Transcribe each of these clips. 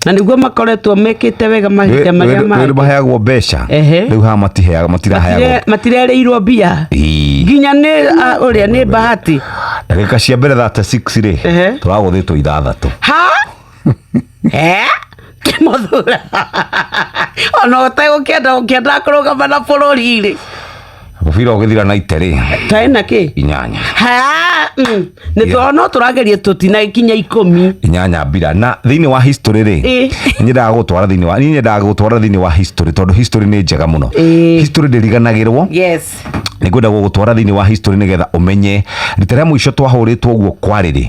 na niguo makoretwo mekite wega mahinda maria wewe baheagwo mbeca riu ha matiheaga matiraheagwo matirereirwo mbia nginya ni uria ni bahati ndagika cia mbere 36 ri turaguthitwo ithathatũ ha Kĩmuthura ona ũtegũkĩenda kũrũgama na bũrũri rĩ mũbira ũgĩthira na iteri taina kĩ inyanya nĩ tũrona tũrageria tũtina ikinya 10 inyanya mbira na thĩinĩ wa history rĩ nyendaga gũtwara thĩinĩ wa history tondũ history nĩ njega mũno history ndĩriganagĩrwo yes nĩngwenda gũgũtwara thĩinĩ wa history nĩgetha ũmenye rita rĩa mũico twahũrĩtwo ũguo kwarĩ rĩ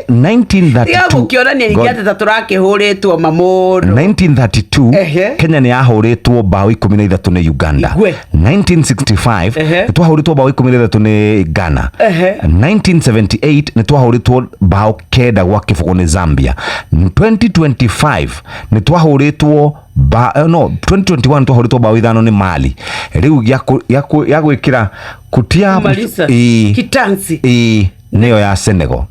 1932 gũkĩonania ningĩ tũrakĩhũrĩtwo mamũndũ 1932 Kenya nĩ yahũrĩtwo bao 13 nĩ Uganda 1965 nĩ twahũrĩtwo bao 13 nĩ Ghana 1978 nĩ twahũrĩtwo bao 9 gwa kĩbũgũ nĩ Zambia 2025 nĩ twahũrĩtwo 2021 twahũrĩtwo bao 5 nĩ Mali rĩu ya gwĩkĩra kutia kitansi nĩyo ya Senegal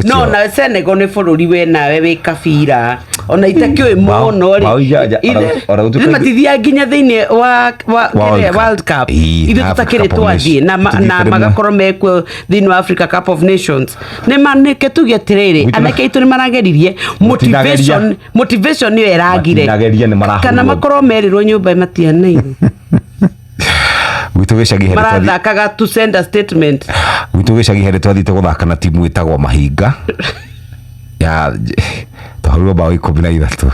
no na Senegal nĩ bũrũri we nawe wĩ kabira ona itakĩũĩ mũno rĩ matithia nginya thĩinĩ wa World Cup ithuĩ tũtakĩrĩ twathiĩ na magakorwo mekuo thĩinĩ wa Africa Cup of Nations nĩmanĩke tuge atĩrĩrĩ anake itũ nĩ marageririe motivation nĩyo ĩragire kana makorwo merirwo nyũmba matianaire gwitũ gĩcagi here marathakaga to send a statement gwitũ gĩcagi here twathite gũthaka na timu ĩtagwo Mahinga ya twahũrirwo bao 13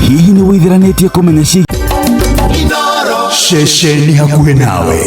hihi nĩ wĩtheranĩtie kũmenya ceceni hakuhĩ nawe